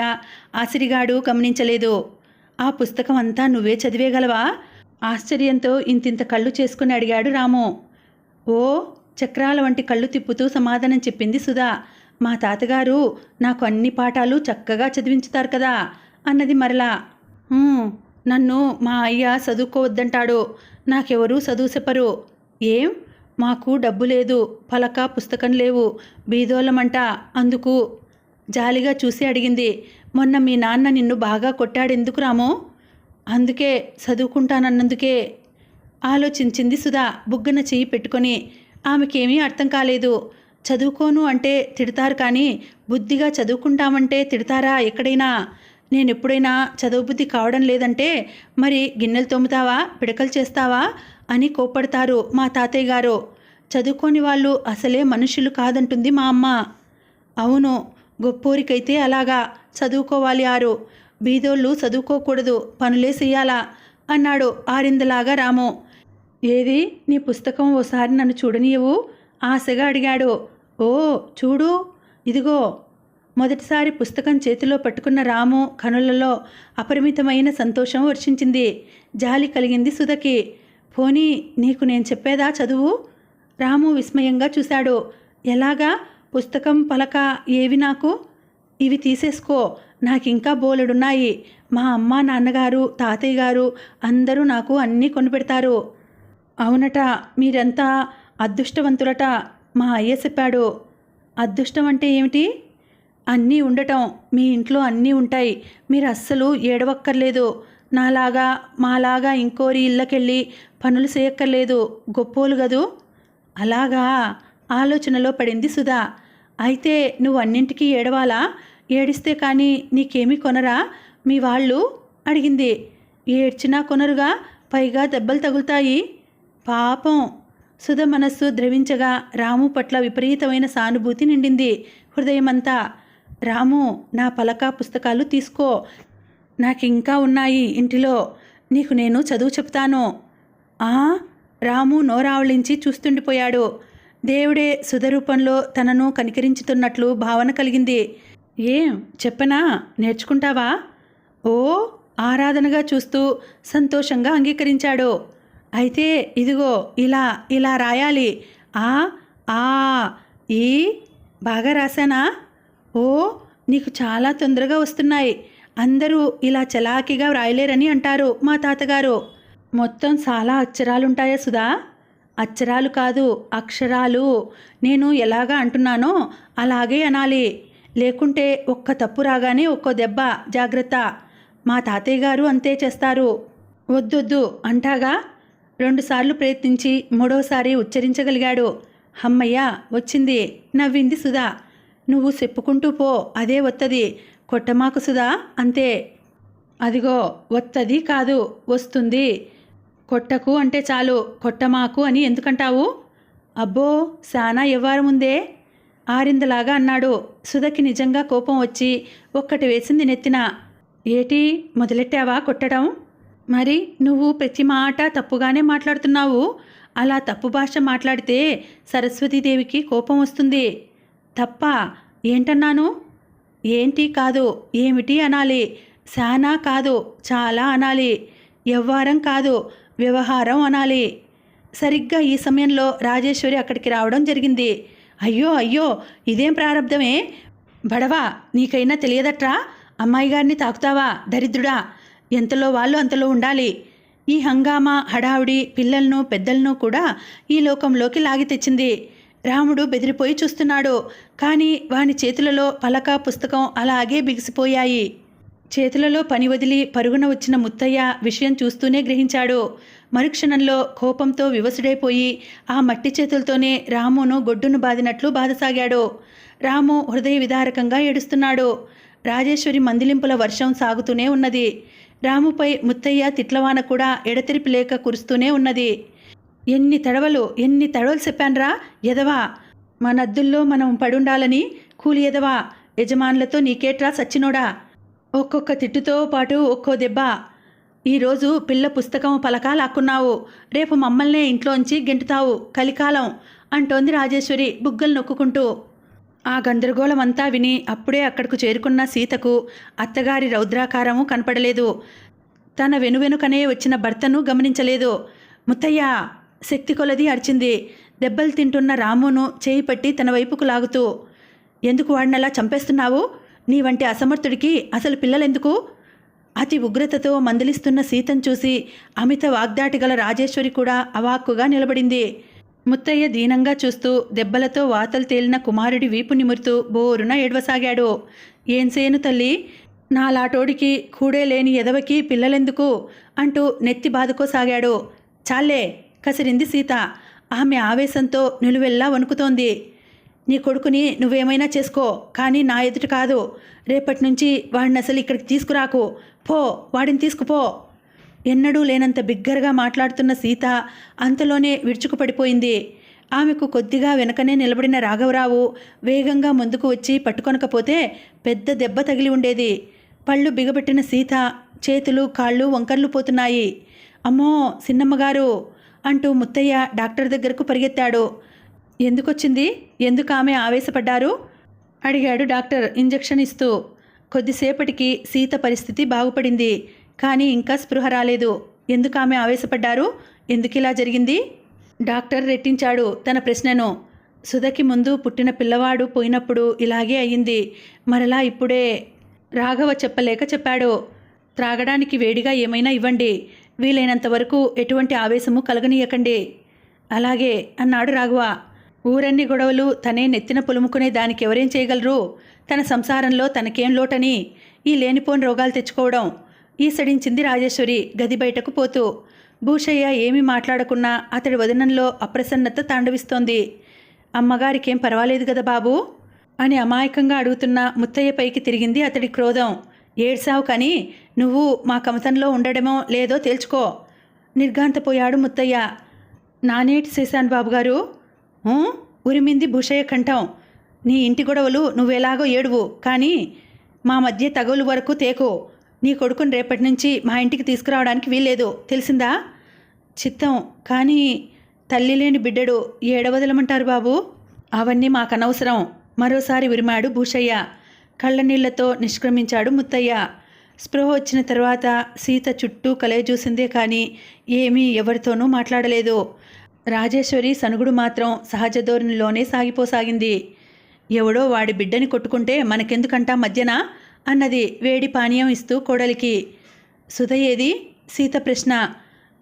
ఆసిరిగాడు గమనించలేదు. ఆ పుస్తకం అంతా నువ్వే చదివేగలవా? ఆశ్చర్యంతో ఇంతింత కళ్ళు చేసుకుని అడిగాడు రాము. ఓ, చక్రాల వంటి కళ్ళు తిప్పుతూ సమాధానం చెప్పింది సుధా. మా తాతగారు నాకు అన్ని పాఠాలు చక్కగా చదివించుతారు కదా అన్నది మరలా. నన్ను మా అయ్య చదువుకోవద్దంటాడు. నాకెవరూ చదువు చెప్పరు. ఏం? మాకు డబ్బు లేదు, పలక పుస్తకం లేవు, బీదోళ్ళమంట. అందుకు జాలిగా చూసి అడిగింది. మొన్న మీ నాన్న నిన్ను బాగా కొట్టాడెందుకు రాము? అందుకే, చదువుకుంటానన్నందుకే. ఆలోచించింది సుధా బుగ్గన చెయ్యి పెట్టుకొని. ఆమెకేమీ అర్థం కాలేదు. చదువుకోను అంటే తిడతారు, కానీ బుద్ధిగా చదువుకుంటామంటే తిడతారా ఎక్కడైనా? నేనెప్పుడైనా చదువు బుద్ధి కావడం లేదంటే మరి గిన్నెలు తోముతావా, పిడకలు చేస్తావా అని కోప్పడతారు మా తాతయ్య గారు. చదువుకోని వాళ్ళు అసలే మనుషులు కాదంటుంది మా అమ్మ. అవును, గొప్పోరికైతే అలాగా చదువుకోవాలి, బీదోళ్ళు చదువుకోకూడదు, పనులే చెయ్యాలా అన్నాడు ఆరిందలాగా రాము. ఏది నీ పుస్తకం? ఓసారి నన్ను చూడనీయవు ఆశగా అడిగాడు. ఓ చూడు, ఇదిగో. మొదటిసారి పుస్తకం చేతిలో పట్టుకున్న రాము కనులలో అపరిమితమైన సంతోషం వర్షించింది. జాలి కలిగింది సుధకి. పోనీ నీకు నేను చెప్పేదా చదువు? రాము విస్మయంగా చూశాడు. ఎలాగా? పుస్తకం పలక ఏవి నాకు? ఇవి తీసేసుకో, నాకింకా బోలెడున్నాయి. మా అమ్మ నాన్నగారు తాతయ్య గారు అందరూ నాకు అన్నీ కొనిపెడతారు. అవునట, మీరంతా అదృష్టవంతులట, మా అయ్య చెప్పాడు. అదృష్టం అంటే ఏమిటి? అన్నీ ఉండటం. మీ ఇంట్లో అన్నీ ఉంటాయి, మీరు అస్సలు ఏడవక్కర్లేదు. నాలాగా మాలాగా ఇంకోరి ఇళ్ళకెళ్ళి పనులు చేయక్కర్లేదు, గొప్పోలు గదు. అలాగా ఆలోచనలో పడింది సుధా. అయితే నువ్వు అన్నింటికీ ఏడవాలా? ఏడిస్తే కానీ నీకేమీ కొనరా మీ వాళ్ళు అడిగింది. ఏడ్చినా కొనరుగా, పైగా దెబ్బలు తగులుతాయి. పాపం. సుధ మనస్సు ద్రవించగా రాము పట్ల విపరీతమైన సానుభూతి నిండింది హృదయమంతా. రాము, నా పలక పుస్తకాలు తీసుకో, నాకింకా ఉన్నాయి ఇంటిలో, నీకు నేను చదువు చెప్తాను. రాము నోరావళించి చూస్తుండిపోయాడు. దేవుడే సుధ రూపంలో తనను కనికరించుతున్నట్లు భావన కలిగింది. ఏం చెప్పనా, నేర్చుకుంటావా? ఓ ఆరాధనగా చూస్తూ సంతోషంగా అంగీకరించాడు. అయితే ఇదిగో ఇలా ఇలా రాయాలి. ఆ ఆ ఈ బాగా రాశానా? ఓ నీకు చాలా తొందరగా వస్తున్నాయి. అందరూ ఇలా చలాకీగా వ్రాయలేరని అంటారు మా తాతగారు. మొత్తం చాలా అక్షరాలుంటాయా సుధా? అక్షరాలు కాదు, అక్షరాలు. నేను ఎలాగా అంటున్నానో అలాగే అనాలి. లేకుంటే ఒక్క తప్పు రాగానే ఒక్కో దెబ్బ, జాగ్రత్త. మా తాతయ్య గారు అంతే చేస్తారు. వద్దొద్దు అంటాగా. 2 సార్లు ప్రయత్నించి మూడోసారి ఉచ్చరించగలిగాడు. హమ్మయ్య వచ్చింది, నవ్వింది సుధా. నువ్వు చెప్పుకుంటూ పో, అదే వత్తది. కొట్టమాకు సుధా, అంతే. అదిగో వత్తది కాదు, వస్తుంది. కొట్టకు అంటే చాలు, కొట్టమాకు అని ఎందుకంటావు? అబ్బో శానా ఎవ్వారముందే ఆరిందలాగా అన్నాడు. సుధకి నిజంగా కోపం వచ్చి ఒక్కటి వేసింది నెత్తిన. ఏటి మొదలెట్టావా కొట్టడం? మరి నువ్వు ప్రతి మాట తప్పుగానే మాట్లాడుతున్నావు. అలా తప్పు భాష మాట్లాడితే సరస్వతీదేవికి కోపం వస్తుంది. తప్ప ఏంటన్నాను? ఏంటి కాదు, ఏమిటి అనాలి. శానా కాదు, చాలా అనాలి. ఎవ్వారం కాదు, వ్యవహారం అనాలి. సరిగ్గా ఈ సమయంలో రాజేశ్వరి అక్కడికి రావడం జరిగింది. అయ్యో అయ్యో, ఇదేం ప్రారంధమే బడవా, నీకైనా తెలియదట్రా? అమ్మాయి గారిని తాకుతావా దరిద్రుడా? ఎంతలో వాళ్ళు అంతలో ఉండాలి. ఈ హంగామా హడావుడి పిల్లలను పెద్దలను కూడా ఈ లోకంలోకి లాగి తెచ్చింది. రాముడు బెదిరిపోయి చూస్తున్నాడు. కానీ వాని చేతులలో పలక పుస్తకం అలాగే బిగిసిపోయాయి. చేతులలో పని వదిలి పరుగున వచ్చిన ముత్తయ్య విషయం చూస్తూనే గ్రహించాడు. మరుక్షణంలో కోపంతో వివసుడైపోయి ఆ మట్టి చేతులతోనే రామును గొడ్డును బాదినట్లు బాధసాగాడు. రాము హృదయ విదారకంగా ఏడుస్తున్నాడు. రాజేశ్వరి మందిలింపుల వర్షం సాగుతూనే ఉన్నది. రాముపై ముత్తయ్య తిట్లవాన కూడా ఎడతెరిపి లేక కురుస్తూనే ఉన్నది. ఎన్ని తడవలు చెప్పాన్రా ఎదవా, మనద్దుల్లో మనం పడుండాలని. కూలి ఎదవా, యజమానులతో నీకేట్రా సచ్చినోడా. ఒక్కొక్క తిట్టుతో పాటు ఒక్కో దెబ్బ. ఈరోజు పిల్ల పుస్తకం పలక లాక్కున్నావు, రేపు మమ్మల్నే ఇంట్లోంచి గెంటుతావు, కలికాలం అంటోంది రాజేశ్వరి బుగ్గలు నొక్కుంటూ. ఆ గందరగోళమంతా విని అప్పుడే అక్కడకు చేరుకున్న సీతకు అత్తగారి రౌద్రాకారము కనపడలేదు. తన వెనువెనుకనే వచ్చిన భర్తను గమనించలేదు. ముత్తయ్య శక్తి కొలది అరిచింది, దెబ్బలు తింటున్న రామును చేయి పట్టి తన వైపుకు లాగుతూ. ఎందుకు వాడినలా చంపేస్తున్నావు? నీ వంటి అసమర్థుడికి అసలు పిల్లలెందుకు? అతి ఉగ్రతతో మందలిస్తున్న సీతను చూసి అమిత వాగ్దాటి గల రాజేశ్వరి కూడా అవాక్కుగా నిలబడింది. ముత్తయ్య దీనంగా చూస్తూ దెబ్బలతో వాతలు తేలిన కుమారుడి వీపు నిమురుతూ బోరున ఏడవసాగాడు. ఏం సేను తల్లి, నాలాటోడికి కూడే లేని ఎదవకి పిల్లలెందుకు అంటూ నెత్తి బాదుకోసాగాడు. చాలే కసిరింది సీత. ఆమె ఆవేశంతో నిలువెల్లా వణుకుతోంది. నీ కొడుకుని నువ్వేమైనా చేసుకో, కానీ నా ఎదుట కాదు. రేపటి నుంచి వాడిని అసలు ఇక్కడికి తీసుకురాకు. పో, వాడిని తీసుకుపో. ఎన్నడూ లేనంత బిగ్గరగా మాట్లాడుతున్న సీత అంతలోనే విరుచుకుపడిపోయింది. ఆమెకు కొద్దిగా వెనకనే నిలబడిన రాఘవరావు వేగంగా ముందుకు వచ్చి పట్టుకొనకపోతే పెద్ద దెబ్బ తగిలి ఉండేది. పళ్ళు బిగబెట్టిన సీత చేతులు కాళ్ళు వంకర్లు పోతున్నాయి. అమ్మో సిన్నమ్మగారు అంటూ ముత్తయ్య డాక్టర్ దగ్గరకు పరిగెత్తాడు. ఎందుకొచ్చింది? ఎందుకు ఆమె ఆవేశపడ్డారు అడిగాడు డాక్టర్ ఇంజెక్షన్ ఇస్తూ. కొద్దిసేపటికి సీత పరిస్థితి బాగుపడింది. కానీ ఇంకా స్పృహ రాలేదు. ఎందుకు ఆమె ఆవేశపడ్డారు? ఎందుకిలా జరిగింది? డాక్టర్ రెట్టించాడు తన ప్రశ్నను. సుధకి ముందు పుట్టిన పిల్లవాడు పోయినప్పుడు ఇలాగే అయ్యింది. మరలా ఇప్పుడే రాఘవ చెప్పలేక చెప్పాడు. త్రాగడానికి వేడిగా ఏమైనా ఇవ్వండి. వీలైనంత వరకు ఎటువంటి ఆవేశము కలగనీయకండి. అలాగే అన్నాడు రాఘవ. ఊరన్ని గొడవలు తనే నెత్తిన పులుముకునే దానికి ఎవరేం చేయగలరు? తన సంసారంలో తనకేం లోటని ఈ లేనిపోని రోగాలు తెచ్చుకోవడం. ఈసడించింది రాజేశ్వరి గది బయటకు పోతూ. భూషయ్య ఏమీ మాట్లాడకున్నా అతడి వదనంలో అప్రసన్నత తాండవిస్తోంది. అమ్మగారికేం పర్వాలేదు కదా బాబూ అని అమాయకంగా అడుగుతున్న ముత్తయ్య పైకి తిరిగింది అతడి క్రోధం. ఏడ్సావు కానీ నువ్వు మా కమతంలో ఉండడమో లేదో తేల్చుకో నిర్ఘాంతపోయాడు ముత్తయ్య. నానేటి చేశాను బాబుగారు ఉరిమింది భూషయ్య కంఠం. నీ ఇంటి గొడవలు నువ్వెలాగో ఏడువు, కానీ మా మధ్య తగులు వరకు తేకో. నీ కొడుకుని రేపటి నుంచి మా ఇంటికి తీసుకురావడానికి వీల్లేదు, తెలిసిందా? చిత్తం, కానీ తల్లి లేని బిడ్డడు ఏడవదలమంటారు బాబు? అవన్నీ మాకనవసరం మరోసారి ఉరిమాడు భూషయ్య. కళ్ళనీళ్లతో నిష్క్రమించాడు ముత్తయ్య. స్పృహ వచ్చిన తర్వాత సీత చుట్టూ కలయజూసిందే కానీ ఏమీ ఎవరితోనూ మాట్లాడలేదు. రాజేశ్వరి సనుగుడు మాత్రం సహజ ధోరణిలోనే సాగిపోసాగింది. ఎవడో వాడి బిడ్డని కొట్టుకుంటే మనకెందుకంటా మధ్యన అన్నది వేడి పానీయం ఇస్తూ కోడలికి. సుధ ఏది? సీత ప్రశ్న.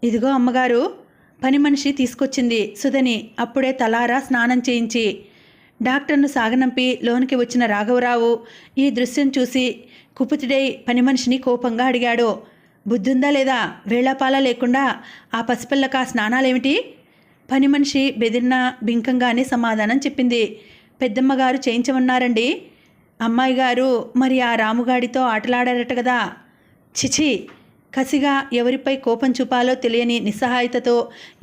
ఇదిగో అమ్మగారు. పని మనిషి తీసుకొచ్చింది సుధని అప్పుడే తలారా స్నానం చేయించి. డాక్టర్ను సాగనంపి లోనికి వచ్చిన రాఘవరావు ఈ దృశ్యం చూసి కుపితుడై పని మనిషిని కోపంగా అడిగాడు. బుద్ధుందా లేదా? వేళాపాలా లేకుండా ఆ పసిపిల్లక స్నానాలేమిటి? పని మనిషి బెదిరిన బింకంగానే సమాధానం చెప్పింది. పెద్దమ్మగారు చేయించమన్నారండి. అమ్మాయి గారు మరి ఆ రాముగాడితో ఆటలాడారట కదా. చిచి! కసిగా ఎవరిపై కోపం చూపాలో తెలియని నిస్సహాయతతో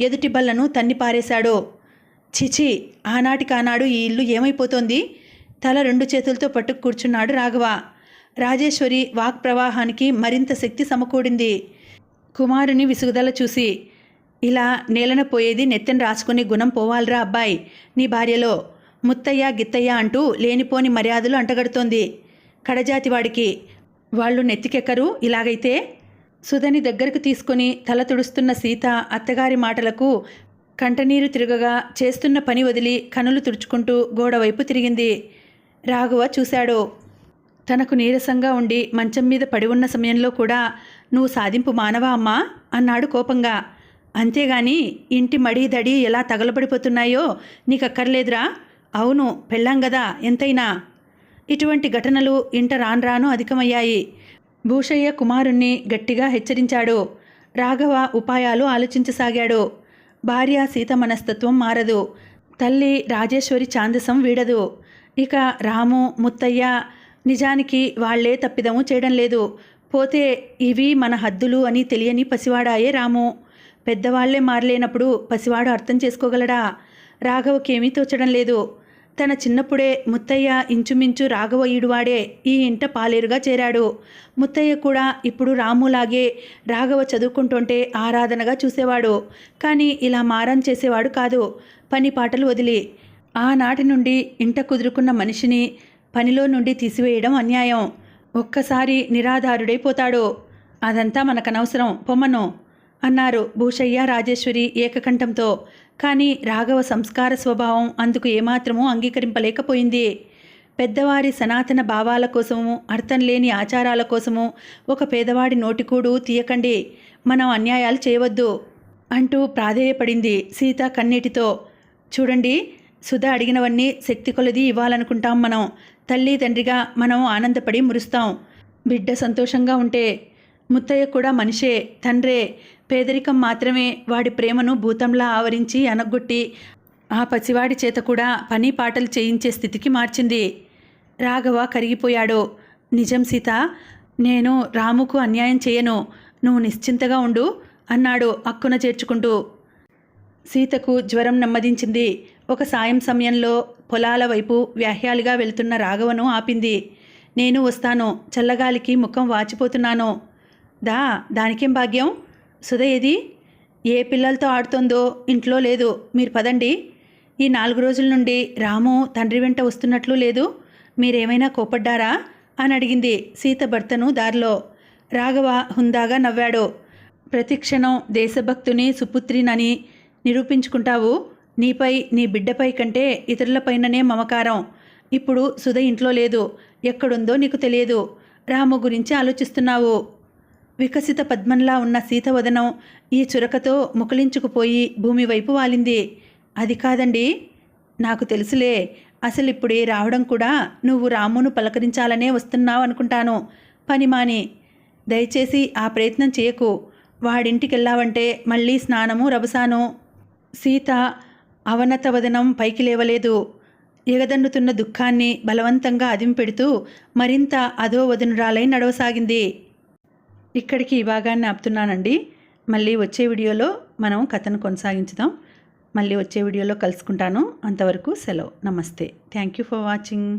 ఎదుటి బల్లను తన్ని పారేశాడు. చిచి! ఆనాటికానాడు ఈ ఇల్లు ఏమైపోతోంది? తల రెండు చేతులతో పట్టుకు కూర్చున్నాడు రాఘవ. రాజేశ్వరి వాక్ ప్రవాహానికి మరింత శక్తి సమకూడింది. కుమారుని విసుగుదల చూసి, ఇలా నేలన పోయేది నెత్తెన రాసుకుని గుణం పోవాలిరా అబ్బాయి నీ భార్యలో. ముత్తయ్య గిత్తయ్య అంటూ లేనిపోని మర్యాదలు అంటగడుతోంది కడజాతివాడికి. వాళ్ళు నెత్తికెక్కరు ఇలాగైతే. సుధని దగ్గరకు తీసుకుని తల తుడుస్తున్న సీత అత్తగారి మాటలకు కంటనీరు తిరగగా చేస్తున్న పని వదిలి కనులు తుడుచుకుంటూ గోడవైపు తిరిగింది. రాఘవ చూశాడు. తనకు నీరసంగా ఉండి మంచం మీద పడి ఉన్న సమయంలో కూడా నువ్వు సాధింపు మానవా అమ్మా అన్నాడు కోపంగా. అంతేగాని ఇంటి మడి దడి ఎలా తగలబడిపోతున్నాయో నీకక్కర్లేదురా? అవును, పెళ్ళాం గదా ఎంతైనా. ఇటువంటి ఘటనలు ఇంట రాను అధికమయ్యాయి. భూషయ్య కుమారుణ్ణి గట్టిగా హెచ్చరించాడు. రాఘవ ఉపాయాలు ఆలోచించసాగాడు. భార్య సీత మనస్తత్వం మారదు. తల్లి రాజేశ్వరి ఛాందసం వీడదు. ఇక రాము ముత్తయ్య నిజానికి వాళ్లే తప్పిదము చేయడం లేదు. పోతే ఇవి మన హద్దులు అని తెలియని పసివాడాయే రాము. పెద్దవాళ్లే మారలేనప్పుడు పసివాడు అర్థం చేసుకోగలడా? రాఘవకేమీ తోచడం లేదు. తన చిన్నప్పుడే ముత్తయ్య ఇంచుమించు రాఘవ ఈడువాడే ఈ ఇంట పాలేరుగా చేరాడు. ముత్తయ్య కూడా ఇప్పుడు రాములాగే రాఘవ చదువుకుంటుంటే ఆరాధనగా చూసేవాడు. కానీ ఇలా మారం చేసేవాడు కాదు. పని పాటలు వదిలి. ఆనాటి నుండి ఇంట కుదురుకున్న మనిషిని పనిలో నుండి తీసివేయడం అన్యాయం. ఒక్కసారి నిరాధారుడైపోతాడు. అదంతా మనకనవసరం, పొమ్మను అన్నారు భూషయ్య రాజేశ్వరి ఏకకంఠంతో. కానీ రాఘవ సంస్కార స్వభావం అందుకు ఏమాత్రమూ అంగీకరింపలేకపోయింది. పెద్దవారి సనాతన భావాల కోసము, అర్థం లేని ఆచారాల కోసము ఒక పేదవాడి నోటికూడు తీయకండి, మనం అన్యాయాలు చేయవద్దు అంటూ ప్రాధేయపడింది సీత కన్నీటితో. చూడండి, సుధ అడిగినవన్నీ శక్తి కొలది ఇవ్వాలనుకుంటాం మనం. తల్లి తండ్రిగా మనం ఆనందపడి మురుస్తాం బిడ్డ సంతోషంగా ఉంటే. ముత్తయ్య కూడా మనిషే, తండ్రే. పేదరికం మాత్రమే వాడి ప్రేమను భూతంలా ఆవరించి అనగొట్టి ఆ పసివాడి చేత కూడా పని పాటలు చేయించే స్థితికి మార్చింది. రాఘవ కరిగిపోయాడు. నిజం సీత, నేను రాముకు అన్యాయం చేయను, నువ్వు నిశ్చింతగా ఉండు అన్నాడు అక్కున చేర్చుకుంటూ. సీతకు జ్వరం నెమ్మదించింది. ఒక సాయం సమయంలో పొలాల వైపు వ్యాహ్యాలుగా వెళ్తున్న రాఘవను ఆపింది. నేను వస్తాను, చల్లగాలికి ముఖం వాచిపోతున్నాను. దానికేం భాగ్యం? సుధ ఏది? ఏ పిల్లలతో ఆడుతోందో ఇంట్లో లేదు. మీరు పదండి. ఈ 4 రోజుల నుండి రాము తండ్రి వెంట వస్తున్నట్లు లేదు. మీరేమైనా కోపడ్డారా అని అడిగింది సీత భర్తను దారిలో. రాఘవ హుందాగా నవ్వాడు. ప్రతిక్షణం దేశభక్తుని సుపుత్రినని నిరూపించుకుంటావు. నీపై నీ బిడ్డపై కంటే ఇతరులపైననే మమకారం. ఇప్పుడు సుధ ఇంట్లో లేదు, ఎక్కడుందో నీకు తెలియదు. రాము గురించి ఆలోచిస్తున్నావు. వికసిత పద్మంలా ఉన్న సీతవదనం ఈ చురకతో ముకులించుకుపోయి భూమి వైపు వాలింది. అది కాదండి, నాకు తెలుసులే. అసలు ఇప్పుడే రావడం కూడా నువ్వు రామును పలకరించాలనే వస్తున్నావు అనుకుంటాను. పనిమాని. దయచేసి ఆ ప్రయత్నం చేయకు. వాడింటికెళ్ళావంటే మళ్ళీ స్నానము రభసాను. సీత అవనతవదనం పైకి లేవలేదు. ఎగదన్నుతున్న దుఃఖాన్ని బలవంతంగా అదింపెడుతూ మరింత అధోవదనురాలై నడవసాగింది. ఇక్కడికి ఈ భాగాన్ని ఆపుతున్నానండి. మళ్ళీ వచ్చే వీడియోలో మనం కథను కొనసాగించుదాం. మళ్ళీ వచ్చే వీడియోలో కలుసుకుంటాను. అంతవరకు సెలవు. నమస్తే. Thank you for watching.